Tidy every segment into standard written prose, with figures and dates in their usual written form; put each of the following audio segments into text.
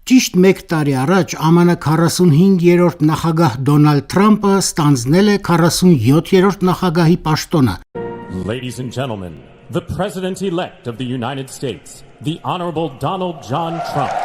Ճիշտ 1 տարի առաջ ԱՄՆ 45-րդ նախագահ Դոնալդ Թրամփը ստանձնել է 47-րդ նախագահի պաշտոնը։ Ladies and gentlemen, the President-elect of the United States, the Honorable Donald John Trump.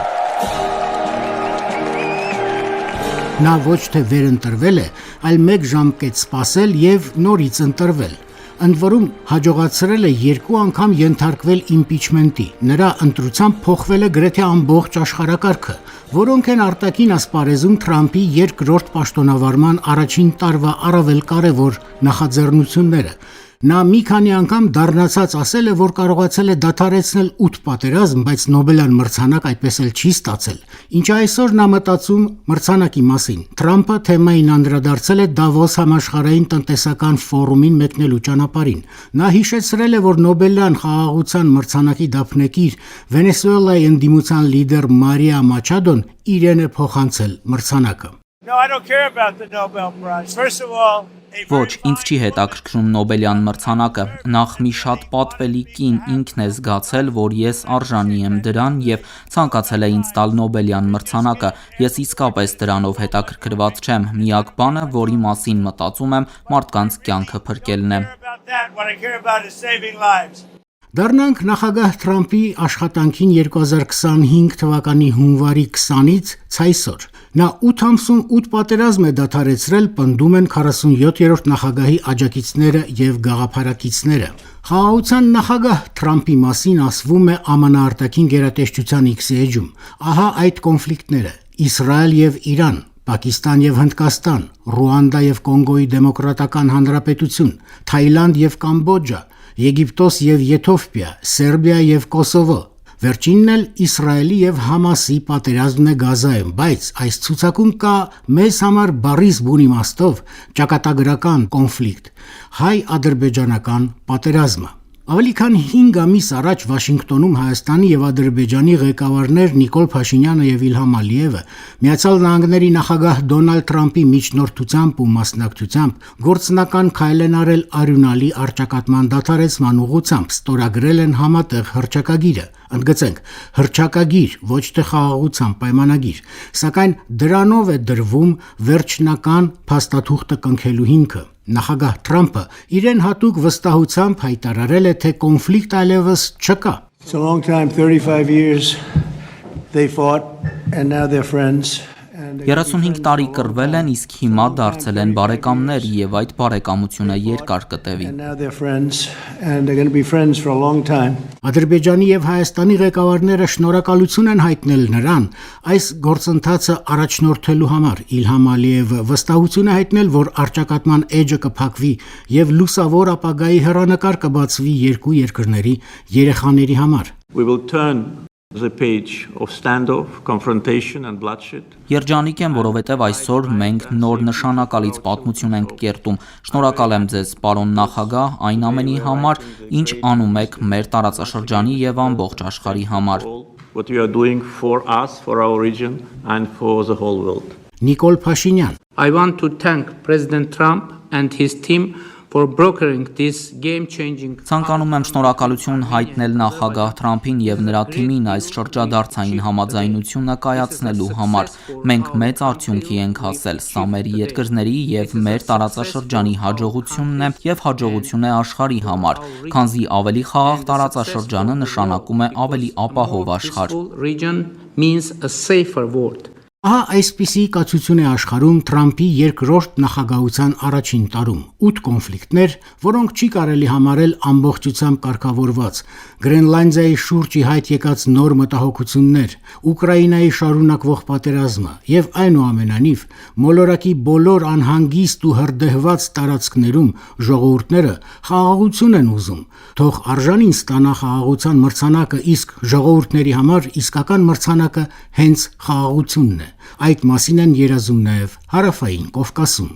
Նա ոչ թե վերընտրվել է, այլ 1 ժամկետ սպասել եւ նորից ընտրվել։ Ընդ որում հաջողացրել է 2 անգամ ենթարկվել իմպիչմենտի։ Նրա ընտրությամբ փոխվել է գրեթե ամբողջ աշխարհակարգը, որոնք են արտաքին ասպարեզում Թրամփի երկրորդ պաշտոնավարման առաջին տարվա առավել կարևոր նախաձեռնությունները։ Նա մի քանի անգամ դառնացած ասել է, որ կարողացել է դադարեցնել 8 պատերազմ, բայց Նոբելյան մրցանակ այդպես էլ չի ստացել։ Ինչ այսօր նա մտածում մրցանակի մասին։ Թրամփը թեմային անդրադարձել է Դավոս համաշխարհային տնտեսական ֆորումին մեկնելու ճանապարհին։ Նա հիշեցրել է, որ Նոբելյան խաղաղության մրցանակի դափնեկիր Վենեսուելայի ընդդիմության լիդեր Մարիա Մաչադոն իրեն է փոխանցել մրցանակը։ No, I don't care about the Nobel Prize. First of all, Ոչ, ինձ չի հետաքրքրում Նոբելյան մրցանակը։ Նախ մի շատ պատվելի կին ինքն է զգացել, որ ես արժանի եմ դրան եւ ցանկացել է ինձ տալ Նոբելյան մրցանակը։ Ես իսկապես դրանով հետաքրքրված չեմ։ Միակ բանը, որի մասին մտածում եմ, մարդկանց կյանքը փրկելն է։ what I care about is saving lives. Դառնանք նախագահ Թրամփի աշխատանքին 2025 թվականի հունվարի 20-ից ցայսօր։ Նա 8 ամսում 8 պատերազմ է դադարեցրել, պնդում են 47-րդ նախագահի աջակիցները եւ գաղափարակիցները։ Խաղաղության նախագահ Թրամփի մասին ասվում է ԱՄՆ արտաքին գերատեսչության X էջում։ Ահա այդ կոնֆլիկտները՝ Իսրայել եւ Իրան, Պակիստան եւ Հնդկաստան, Ռուանդա եւ Կոնգոյի դեմոկրատական հանրապետություն, Թայլանդ եւ Կամբոջա, Եգիպտոս եւ Եթովպիա, Սերբիա եւ Կոսովո։ Վերջինն էլ Իսրայելի եւ Համասի պատերազմն է Գազայում, բայց այս ցուցակում կա մեզ համար բառիս բուն իմաստով ճակատագրական կոնֆլիկտ՝ հայ-ադրբեջանական պատերազմը։ Ավելի քան 5 ամիս առաջ Վաշինգտոնում Հայաստանի եւ Ադրբեջանի ղեկավարներ Նիկոլ Փաշինյանը եւ Իլհամ Ալիևը Միացյալ Նահանգների նախագահ Դոնալդ Թրամփի միջնորդությամբ ու մասնակցությամբ գործնական քայլ են արել արյունալի առճակատման դադարեցման ուղղությամբ, ստորագրել են համատեղ հռչակագիրը, ընդգծենք հռչակագիր, ոչ թե խաղաղության պայմանագիր, սակայն դրանով է դրվում վերջնական փաստաթուղթը կնքելու հիմքը։ Նախագահ Թրամփը իրեն հատուկ վստահությամբ հայտարարել է, թե կոնֆլիկտ այլևս չկա։ It's a long time, 35 years they fought and now they're friends. 35 տարի կռվել են, իսկ հիմա դարձել են բարեկամներ եւ այդ բարեկամությունը երկար կտևի։ And now they're friends and they're going to be friends for a long time. Ադրբեջանի եւ Հայաստանի ղեկավարները շնորհակալություն են հայտնել նրան այս գործընթացը առաջնորդելու համար։ Իլհամ Ալիևը վստահություն է հայտնել, որ առճակատման էջը կփակվի եւ լուսավոր ապագայի հեռանկար կբացվի երկու երկրների երեխաների համար։ We will turn the page of standoff, confrontation and bloodshed. Երջանիկ եմ, որովհետև այսօր մենք նոր նշանակալից պատմություն ենք կերտում։ Շնորհակալ եմ ձեզ, պարոն նախագահ, այն ամենի համար, ինչ անում եք մեր տարածաշրջանի եւ ամբողջ աշխարհի համար։ What you are doing for us, for our region and for the whole world. Նիկոլ Փաշինյան I want to thank President Trump and his team for brokering this game-changing. Ցանկանում եմ շնորհակալություն հայտնել նախագահ Թրամփին եւ նրա թիմին այս շրջադարձային համաձայնությունը կայացնելու համար։ Մենք մեծ արդյունքի ենք հասել, սա մեր երկրների եւ մեր տարածաշրջանի հաջողությունն է եւ հաջողություն է աշխարհի համար, քանզի ավելի խաղաղ տարածաշրջանը նշանակում է ավելի ապահով աշխարհ։ Region means a safer world. Ահա այսպիսի կացություն է աշխարհում Թրամփի երկրորդ նախագահության առաջին տարում։ 8 կոնֆլիկտներ, որոնք չի կարելի համարել ամբողջությամբ կարգավորված, Գրենլանդիայի շուրջ ի հայտ եկած նոր մտահոգություններ, Ուկրաինայի շարունակվող պատերազմը եւ այնուամենայնիվ մոլորակի բոլոր անհանգիստ ու հրդեհված տարածքներում ժողովուրդները խաղաղություն են ուզում։ Թող արժանին ստանա խաղաղության մրցանակը, իսկ ժողովուրդների համար իսկական մրցանակը հենց խաղաղությունն է։ Այդ մասին են երազում նաև Հարավային Կովկասում։